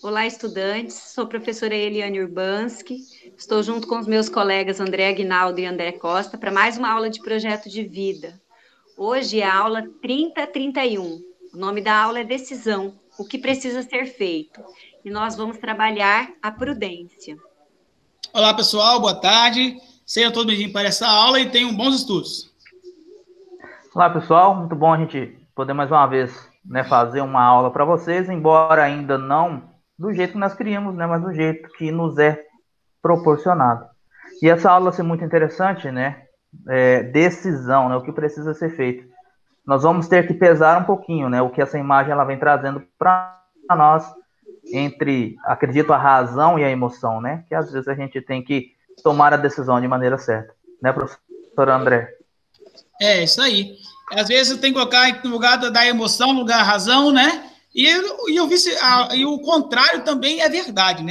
Olá, estudantes. Sou professora Eliane Urbanski. Estou junto com os meus colegas André Aguinaldo e André Costa para mais uma aula de projeto de vida. Hoje é a aula 3031. O nome da aula é Decisão, o que precisa ser feito. E nós vamos trabalhar a prudência. Olá, pessoal. Boa tarde. Sejam todos bem-vindos para essa aula e tenham bons estudos. Olá, pessoal. Muito bom a gente poder mais uma vez fazer uma aula para vocês, embora ainda não do jeito que nós queríamos, mas do jeito que nos é proporcionado. E essa aula vai ser muito interessante, decisão, o que precisa ser feito. Nós vamos ter que pesar um pouquinho, o que essa imagem ela vem trazendo para nós entre, acredito, a razão e a emoção, que às vezes a gente tem que tomar a decisão de maneira certa, professor André? É, isso aí. Às vezes tem que colocar no lugar da emoção, no lugar da razão, E o contrário também é verdade,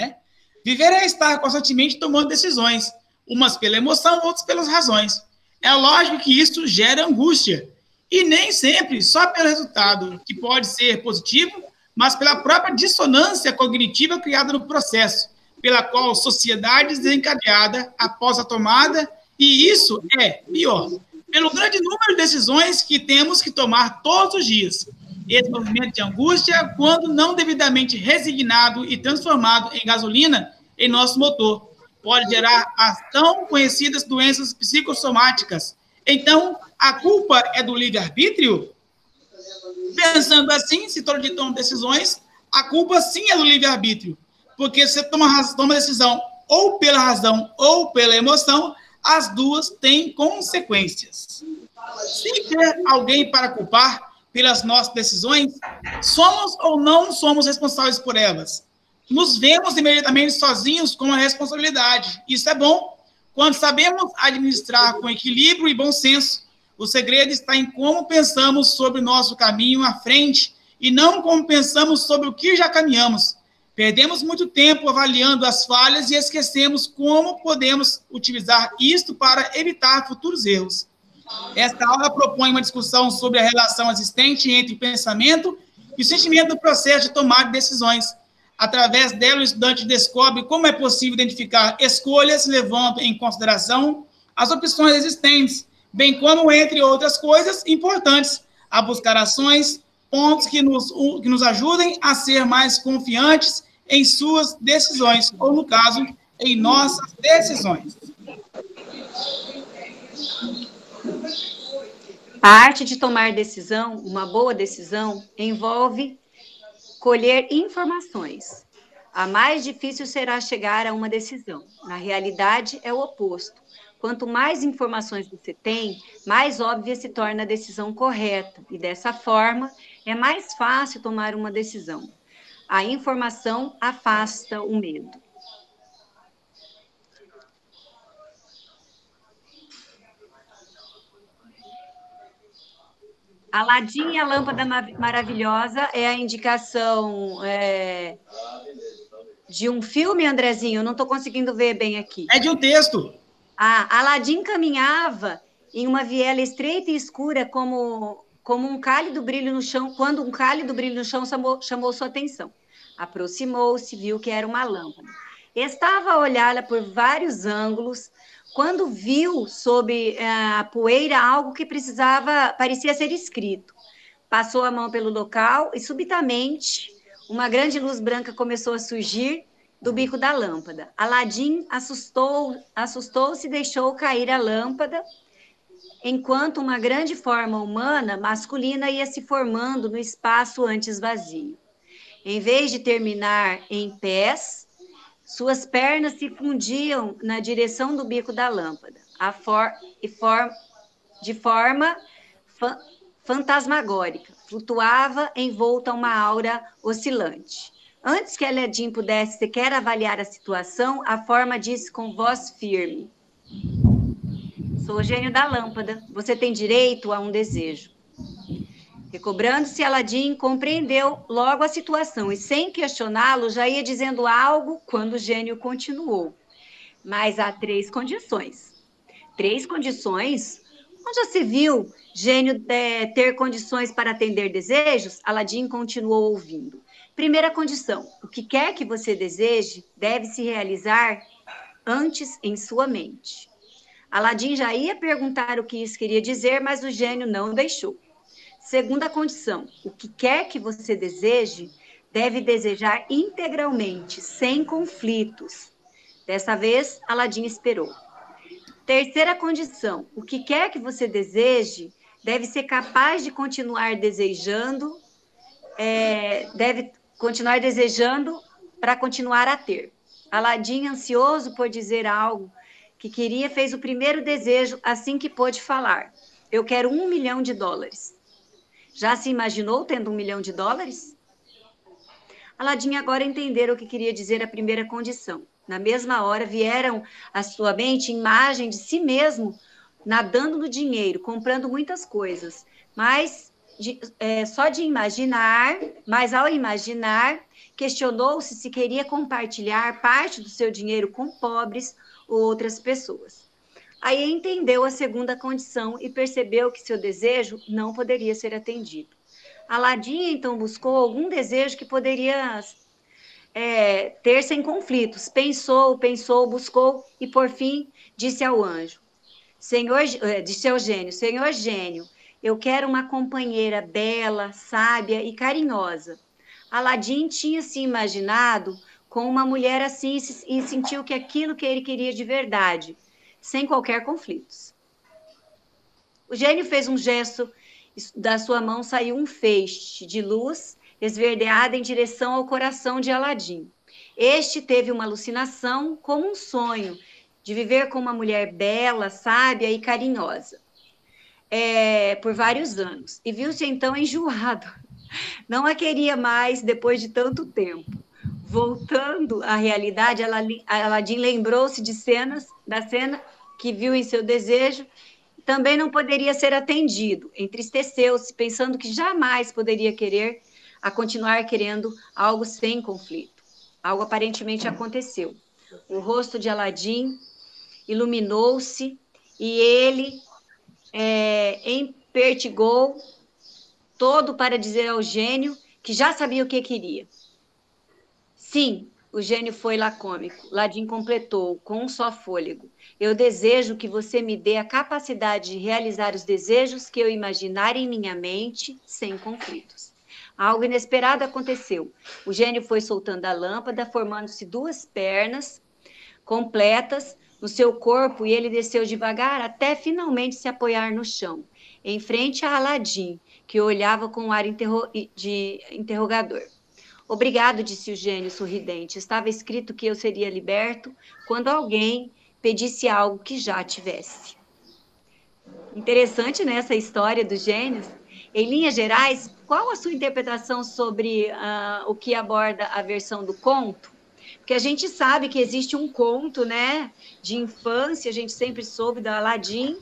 Viver é estar constantemente tomando decisões, umas pela emoção, outras pelas razões. É lógico que isso gera angústia, e nem sempre só pelo resultado, que pode ser positivo, mas pela própria dissonância cognitiva criada no processo, pela qual a sociedade é desencadeada após a tomada, e isso é pior, pelo grande número de decisões que temos que tomar todos os dias. Esse movimento de angústia, quando não devidamente resignado e transformado em gasolina em nosso motor, pode gerar as tão conhecidas doenças psicossomáticas. Então, a culpa é do livre-arbítrio? Pensando assim, se todo dia toma decisões, a culpa sim é do livre-arbítrio, porque você toma decisão ou pela razão ou pela emoção, as duas têm consequências. Se ter alguém para culpar pelas nossas decisões, somos ou não somos responsáveis por elas? Nos vemos imediatamente sozinhos com a responsabilidade. Isso é bom quando sabemos administrar com equilíbrio e bom senso. O segredo está em como pensamos sobre o nosso caminho à frente e não como pensamos sobre o que já caminhamos. Perdemos muito tempo avaliando as falhas e esquecemos como podemos utilizar isto para evitar futuros erros. Esta aula propõe uma discussão sobre a relação existente entre o pensamento e o sentimento do processo de tomar decisões. Através dela, o estudante descobre como é possível identificar escolhas levando em consideração as opções existentes, bem como, entre outras coisas importantes, a buscar ações, pontos que nos ajudem a ser mais confiantes em suas decisões, ou, no caso, em nossas decisões. A arte de tomar decisão, uma boa decisão, envolve colher informações. A mais difícil será chegar a uma decisão. Na realidade, é o oposto. Quanto mais informações você tem, mais óbvia se torna a decisão correta. E dessa forma, é mais fácil tomar uma decisão. A informação afasta o medo. Aladim e a Lâmpada Maravilhosa é a indicação de um filme, Andrezinho? Eu não estou conseguindo ver bem aqui. É de um texto. Aladim caminhava em uma viela estreita e escura como um cálido brilho no chão, quando um cálido brilho no chão chamou sua atenção. Aproximou-se, viu que era uma lâmpada. Estava a olhá-la por vários ângulos, quando viu sob a poeira algo que parecia ser escrito. Passou a mão pelo local e, subitamente, uma grande luz branca começou a surgir do bico da lâmpada. Aladim assustou-se e deixou cair a lâmpada, enquanto uma grande forma humana, masculina, ia se formando no espaço antes vazio. Em vez de terminar em pés, suas pernas se fundiam na direção do bico da lâmpada, de forma fantasmagórica. Flutuava envolta a uma aura oscilante. Antes que Aladim pudesse sequer avaliar a situação, a forma disse com voz firme: "Sou o gênio da lâmpada. Você tem direito a um desejo." Recobrando-se, Aladim compreendeu logo a situação e, sem questioná-lo, já ia dizendo algo quando o gênio continuou. Mas há 3 condições. 3 condições? Onde já se viu gênio ter condições para atender desejos? Aladim continuou ouvindo. Primeira condição: o que quer que você deseje deve se realizar antes em sua mente. Aladim já ia perguntar o que isso queria dizer, mas o gênio não deixou. Segunda condição: o que quer que você deseje deve desejar integralmente, sem conflitos. Dessa vez, Aladim esperou. Terceira condição: o que quer que você deseje deve ser capaz de continuar desejando, deve continuar desejando para continuar a ter. Aladim, ansioso por dizer algo que queria, fez o primeiro desejo assim que pôde falar: eu quero $1 milhão. Já se imaginou tendo $1 milhão? Aladim agora entendeu o que queria dizer a primeira condição. Na mesma hora vieram à sua mente imagem de si mesmo nadando no dinheiro, comprando muitas coisas, mas só de imaginar, mas ao imaginar, questionou-se se queria compartilhar parte do seu dinheiro com pobres ou outras pessoas. Aí entendeu a segunda condição e percebeu que seu desejo não poderia ser atendido. Aladim então buscou algum desejo que poderia ter sem conflitos. Pensou, buscou e por fim disse ao anjo: disse ao gênio: Senhor gênio, eu quero uma companheira bela, sábia e carinhosa. Aladim tinha se imaginado com uma mulher assim e sentiu que aquilo que ele queria de verdade, sem qualquer conflitos. O gênio fez um gesto, da sua mão saiu um feixe de luz esverdeada em direção ao coração de Aladim. Este teve uma alucinação, como um sonho, de viver com uma mulher bela, sábia e carinhosa, por vários anos, e viu-se então enjoado. Não a queria mais depois de tanto tempo. Voltando à realidade, Aladim lembrou-se da cena que viu em seu desejo. Também não poderia ser atendido. Entristeceu-se, pensando que jamais poderia continuar querendo algo sem conflito. Algo aparentemente aconteceu. O rosto de Aladim iluminou-se e ele empertigou todo para dizer ao gênio que já sabia o que queria. Sim, o gênio foi lacônico. Aladim completou com um só fôlego: eu desejo que você me dê a capacidade de realizar os desejos que eu imaginar em minha mente, sem conflitos. Algo inesperado aconteceu. O gênio foi soltando a lâmpada, formando-se 2 pernas completas no seu corpo, e ele desceu devagar até finalmente se apoiar no chão, em frente a Aladim, que o olhava com um ar de interrogador. Obrigado, disse o gênio sorridente. Estava escrito que eu seria liberto quando alguém pedisse algo que já tivesse. Interessante, né, essa história dos gênios. Em linhas gerais, qual a sua interpretação sobre o que aborda a versão do conto? Porque a gente sabe que existe um conto, né, de infância, a gente sempre soube do Aladim,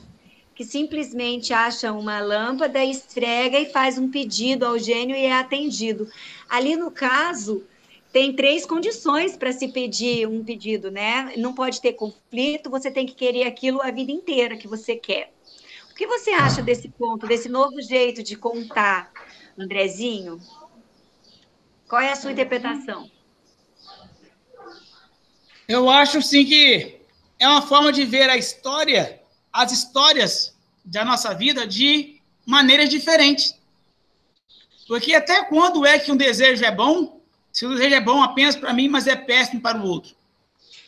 que simplesmente acha uma lâmpada, esfrega e faz um pedido ao gênio e é atendido. Ali, no caso, tem 3 condições para se pedir um pedido, né? Não pode ter conflito, você tem que querer aquilo a vida inteira que você quer. O que você acha desse conto, desse novo jeito de contar, Andrezinho? Qual é a sua interpretação? Eu acho, sim, que é uma forma de ver as histórias da nossa vida de maneiras diferentes. Porque até quando é que um desejo é bom, se o desejo é bom apenas para mim, mas é péssimo para o outro?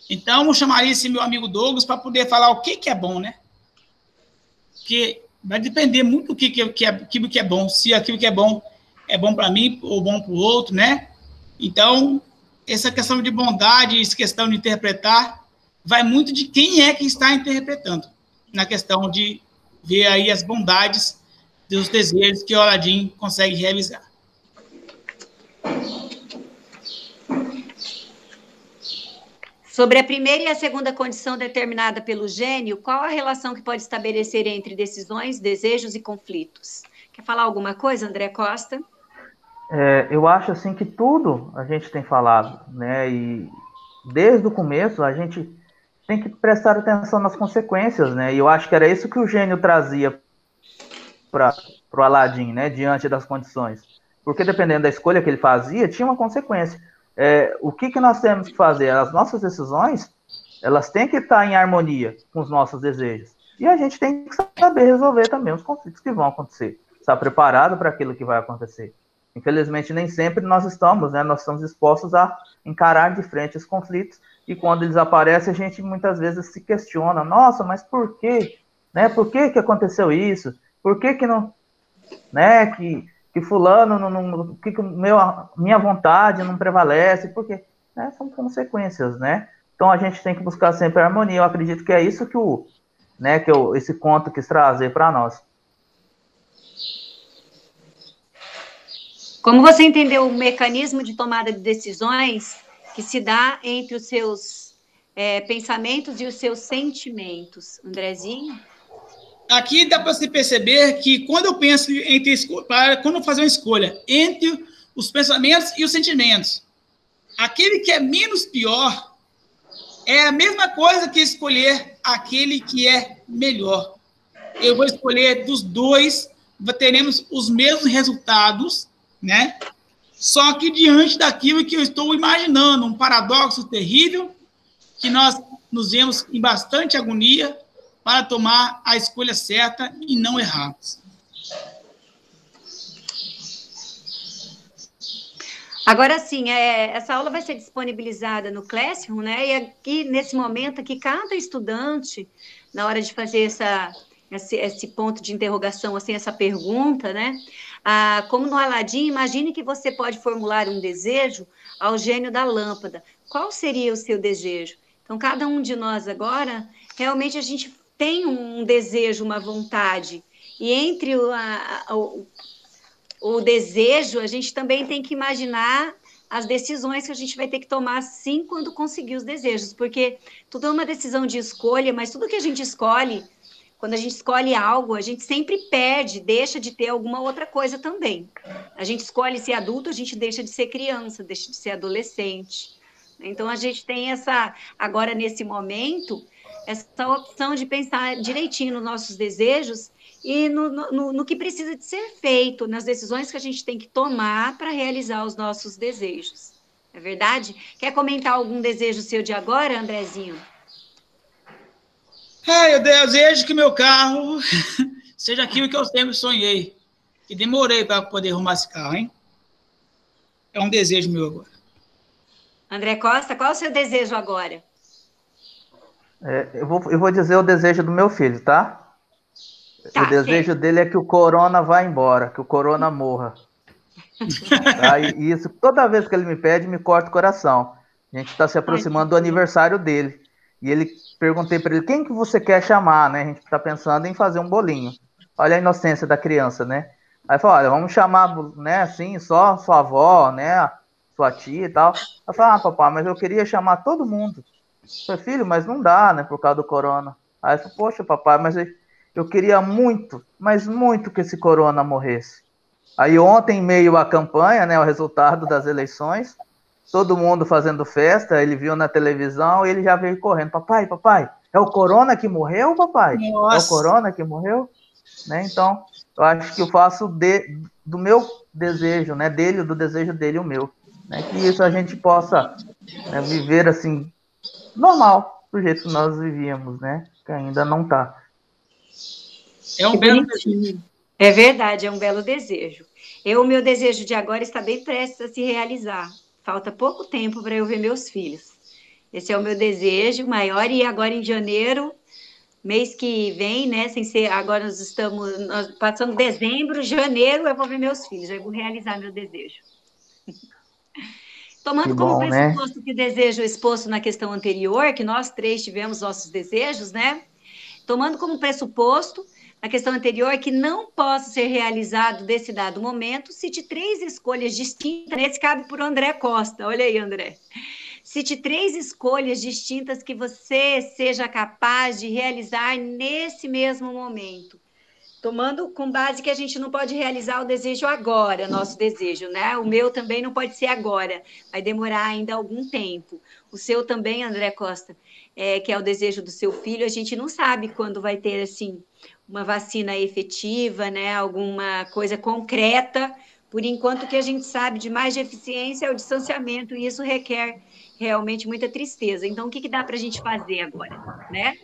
Então, eu chamaria esse meu amigo Douglas para poder falar o que é bom, né? Porque vai depender muito do que é bom, se aquilo que é bom para mim ou bom para o outro, né? Então, essa questão de bondade, essa questão de interpretar, vai muito de quem é que está interpretando, na questão de ver aí as bondades dos desejos que o Aladim consegue realizar. Sobre a primeira e a segunda condição determinada pelo gênio, qual a relação que pode estabelecer entre decisões, desejos e conflitos? Quer falar alguma coisa, André Costa? Eu acho assim que tudo a gente tem falado, né? E desde o começo a gente tem que prestar atenção nas consequências, né? E eu acho que era isso que o gênio trazia para o Aladim, né? Diante das condições. porque dependendo da escolha que ele fazia, tinha uma consequência. O que nós temos que fazer? As nossas decisões, elas têm que estar em harmonia com os nossos desejos. E a gente tem que saber resolver também os conflitos que vão acontecer. Estar preparado para aquilo que vai acontecer. Infelizmente, nem sempre nós estamos, né? Nós estamos dispostos a encarar de frente os conflitos, e quando eles aparecem, a gente muitas vezes se questiona, nossa, mas por quê? Né? Por que aconteceu isso? Por que não, né, que fulano, que minha vontade não prevalece? Porque, né, são consequências, né? Então a gente tem que buscar sempre a harmonia. Eu acredito que é isso que esse conto quis trazer para nós. Como você entendeu o mecanismo de tomada de decisões que se dá entre os seus pensamentos e os seus sentimentos, Andrezinho? Aqui dá para se perceber que quando eu penso quando eu fazer uma escolha entre os pensamentos e os sentimentos, aquele que é menos pior é a mesma coisa que escolher aquele que é melhor. Eu vou escolher dos dois, teremos os mesmos resultados, né? Só que diante daquilo que eu estou imaginando, um paradoxo terrível, que nós nos vemos em bastante agonia para tomar a escolha certa e não errarmos. Agora sim, essa aula vai ser disponibilizada no Classroom, né? E aqui, nesse momento, aqui, cada estudante, na hora de fazer esse ponto de interrogação, assim, essa pergunta, né? Como no Aladim, imagine que você pode formular um desejo ao gênio da lâmpada. Qual seria o seu desejo? Então, cada um de nós agora, realmente a gente tem um desejo, uma vontade. E entre o desejo, a gente também tem que imaginar as decisões que a gente vai ter que tomar, sim, quando conseguir os desejos. Porque tudo é uma decisão de escolha, mas tudo que a gente escolhe, quando a gente escolhe algo, a gente sempre perde, deixa de ter alguma outra coisa também. A gente escolhe ser adulto, a gente deixa de ser criança, deixa de ser adolescente. Então, a gente tem agora nesse momento, essa opção de pensar direitinho nos nossos desejos e no que precisa de ser feito, nas decisões que a gente tem que tomar para realizar os nossos desejos. É verdade? Quer comentar algum desejo seu de agora, Andrezinho? Eu desejo que meu carro seja aquilo que eu sempre sonhei. E demorei para poder arrumar esse carro, hein? É um desejo meu agora. André Costa, qual é o seu desejo agora? Eu vou dizer o desejo do meu filho, tá? O desejo certo. dele é que o corona vá embora, que o corona morra. Tá? E isso, toda vez que ele me pede, me corta o coração. A gente está se aproximando do aniversário dele. E perguntei para ele, quem que você quer chamar, né? A gente está pensando em fazer um bolinho. Olha a inocência da criança, né? Aí falou, olha, vamos chamar, né, assim, só sua avó, né, sua tia e tal. Eu falei, papai, mas eu queria chamar todo mundo. Eu falei, filho, mas não dá, né, por causa do corona. Aí eu falei, poxa, papai, mas eu queria muito, mas muito que esse corona morresse. Aí ontem, em meio à campanha, né, o resultado das eleições, todo mundo fazendo festa, ele viu na televisão e ele já veio correndo. Papai, é o corona que morreu, papai? Nossa. É o corona que morreu? Né? Então, eu acho que eu faço do meu desejo, né, dele, do desejo dele, o meu. Né, que isso a gente possa, né, viver assim, normal, do jeito que nós vivíamos, né, que ainda não está. É um belo desejo. É verdade, é um belo desejo. O meu desejo de agora está bem prestes a se realizar. Falta pouco tempo para eu ver meus filhos. Esse é o meu desejo maior, e agora em janeiro, mês que vem, né, sem ser, agora nós passando dezembro, janeiro, eu vou ver meus filhos, eu vou realizar meu desejo. Tomando como pressuposto, né, que desejo exposto na questão anterior, que nós três tivemos nossos desejos, né? Tomando como pressuposto a questão anterior que não possa ser realizado desse dado momento, cite 3 escolhas distintas, nesse cabe por André Costa, olha aí, André. Cite 3 escolhas distintas que você seja capaz de realizar nesse mesmo momento. Tomando com base que a gente não pode realizar o desejo agora, nosso desejo, né? O meu também não pode ser agora, vai demorar ainda algum tempo. O seu também, André Costa, que é o desejo do seu filho, a gente não sabe quando vai ter, assim, uma vacina efetiva, né? Alguma coisa concreta Por enquanto, o que a gente sabe de mais de eficiência é o distanciamento, e isso requer realmente muita tristeza. Então, o que dá para a gente fazer agora, né?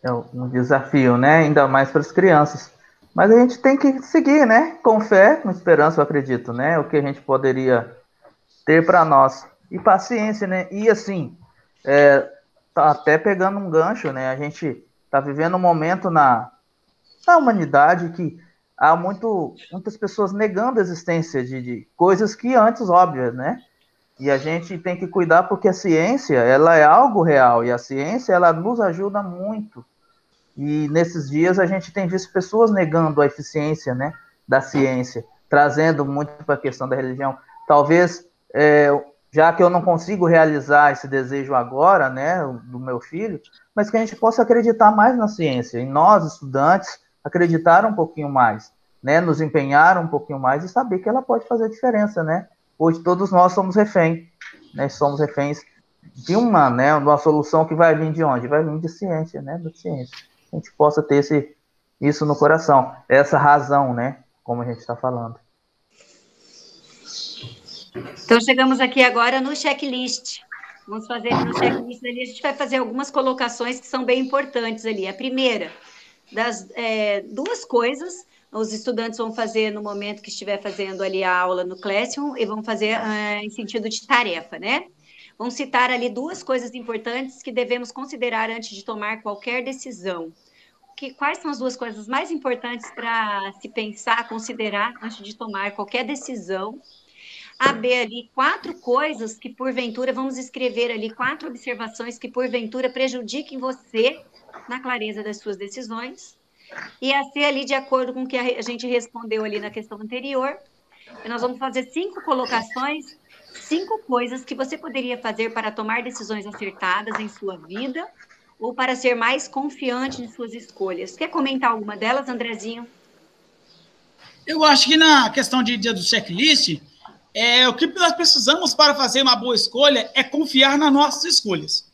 É um desafio, né? Ainda mais para as crianças. Mas a gente tem que seguir, né? Com fé, com esperança, eu acredito, né? O que a gente poderia ter para nós. E paciência, né? E assim, tá até pegando um gancho, né? A gente tá vivendo um momento na humanidade que há muitas pessoas negando a existência de coisas que antes óbvias, né? E a gente tem que cuidar porque a ciência, ela é algo real, e a ciência, ela nos ajuda muito. E nesses dias a gente tem visto pessoas negando a eficiência, né, da ciência, trazendo muito para a questão da religião. Talvez, já que eu não consigo realizar esse desejo agora, né, do meu filho, mas que a gente possa acreditar mais na ciência. E nós, estudantes, acreditar um pouquinho mais, né, nos empenhar um pouquinho mais e saber que ela pode fazer diferença, né? Hoje todos nós somos reféns, né? Somos reféns de uma solução que vai vir de onde? Vai vir de ciência, né? Da ciência. A gente possa ter isso no coração, essa razão, né? Como a gente está falando. Então, chegamos aqui agora no checklist. Vamos fazer no checklist ali, a gente vai fazer algumas colocações que são bem importantes ali. A primeira, das duas coisas, os estudantes vão fazer no momento que estiver fazendo ali a aula no Classroom, e vão fazer em sentido de tarefa, né? Vão citar ali duas coisas importantes que devemos considerar antes de tomar qualquer decisão. Quais são as duas coisas mais importantes para se pensar, considerar antes de tomar qualquer decisão? A B ali, 4 coisas que porventura, vamos escrever ali 4 observações que porventura prejudiquem você na clareza das suas decisões. E a C ali, de acordo com o que a gente respondeu ali na questão anterior, nós vamos fazer 5 colocações, 5 coisas que você poderia fazer para tomar decisões acertadas em sua vida ou para ser mais confiante em suas escolhas. Quer comentar alguma delas, Andrezinho? Eu acho que na questão do checklist, o que nós precisamos para fazer uma boa escolha é confiar nas nossas escolhas.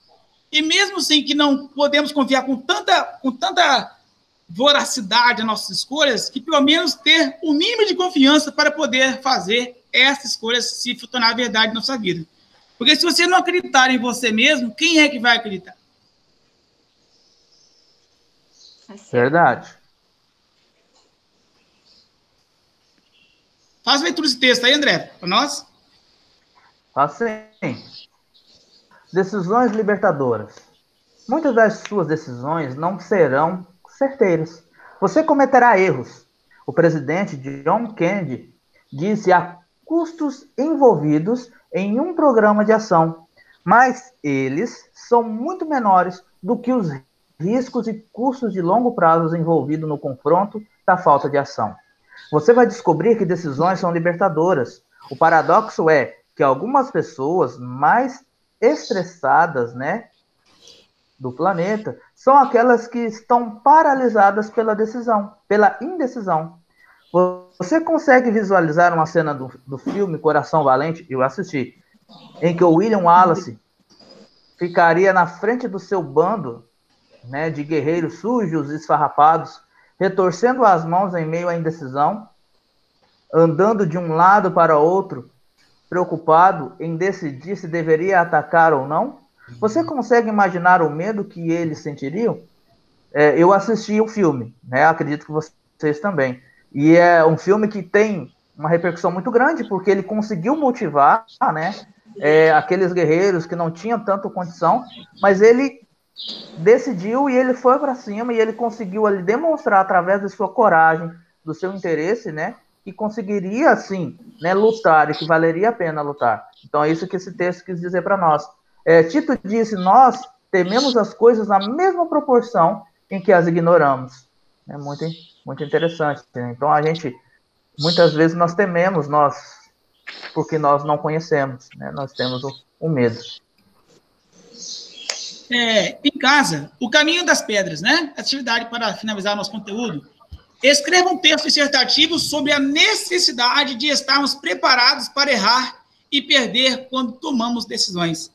E mesmo assim que não podemos confiar com tanta voracidade nas nossas escolhas, que pelo menos ter o mínimo de confiança para poder fazer essas escolhas se tornar verdade na nossa vida. Porque se você não acreditar em você mesmo, quem é que vai acreditar? Verdade. Faz leitura desse texto aí, André, para nós. Faz sim. Decisões libertadoras. Muitas das suas decisões não serão certeiras. Você cometerá erros. O presidente John Kennedy disse há custos envolvidos em um programa de ação, mas eles são muito menores do que os riscos e custos de longo prazo envolvidos no confronto da falta de ação. Você vai descobrir que decisões são libertadoras. O paradoxo é que algumas pessoas mais estressadas, né, do planeta, são aquelas que estão paralisadas pela indecisão. Você consegue visualizar uma cena do filme Coração Valente? Eu assisti, em que o William Wallace ficaria na frente do seu bando, né, de guerreiros sujos e esfarrapados, retorcendo as mãos em meio à indecisão, andando de um lado para outro, preocupado em decidir se deveria atacar ou não? Você consegue imaginar o medo que eles sentiriam? Eu assisti o filme, né? Acredito que vocês também. E é um filme que tem uma repercussão muito grande, porque ele conseguiu motivar, né, aqueles guerreiros que não tinham tanta condição, mas ele decidiu e ele foi para cima e ele conseguiu ali demonstrar através da sua coragem, do seu interesse, né, que conseguiria assim, né, lutar e que valeria a pena lutar. Então é isso que esse texto quis dizer para nós. Tito disse: nós tememos as coisas na mesma proporção em que as ignoramos. É muito, muito interessante, né? Então a gente, muitas vezes nós tememos, porque nós não conhecemos, né? Nós temos o medo. Em casa, o caminho das pedras, né? Atividade para finalizar nosso conteúdo. Escreva um texto dissertativo sobre a necessidade de estarmos preparados para errar e perder quando tomamos decisões.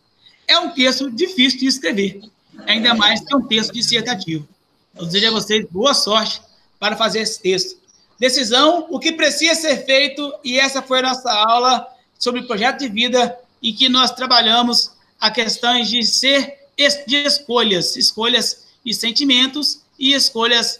É um texto difícil de escrever, ainda mais que é um texto dissertativo. Eu desejo a vocês boa sorte para fazer esse texto. decisão, o que precisa ser feito, e essa foi a nossa aula sobre projeto de vida, em que nós trabalhamos a questões de escolhas de sentimentos e escolhas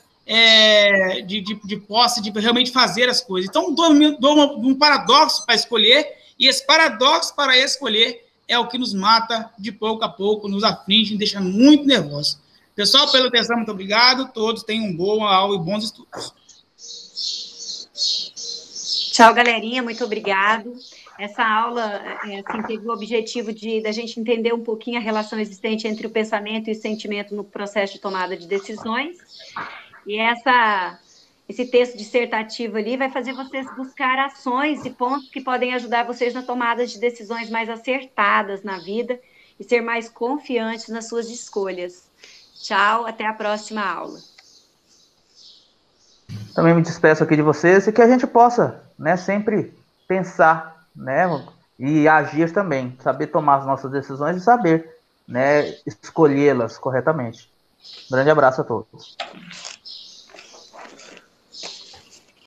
de posse, de realmente fazer as coisas. Então, dou um paradoxo para escolher, e esse paradoxo para escolher é o que nos mata de pouco a pouco, nos aflige, nos deixa muito nervosos. Pessoal, pela atenção, muito obrigado. Todos tenham uma boa aula e bons estudos. Tchau, galerinha. Muito obrigado. Essa aula assim, teve o objetivo da gente entender um pouquinho a relação existente entre o pensamento e o sentimento no processo de tomada de decisões. E esse texto dissertativo ali vai fazer vocês buscar ações e pontos que podem ajudar vocês na tomada de decisões mais acertadas na vida e ser mais confiantes nas suas escolhas. Tchau, até a próxima aula. Também me despeço aqui de vocês e que a gente possa, né, sempre pensar, né, e agir também, saber tomar as nossas decisões e saber, né, escolhê-las corretamente. Um grande abraço a todos.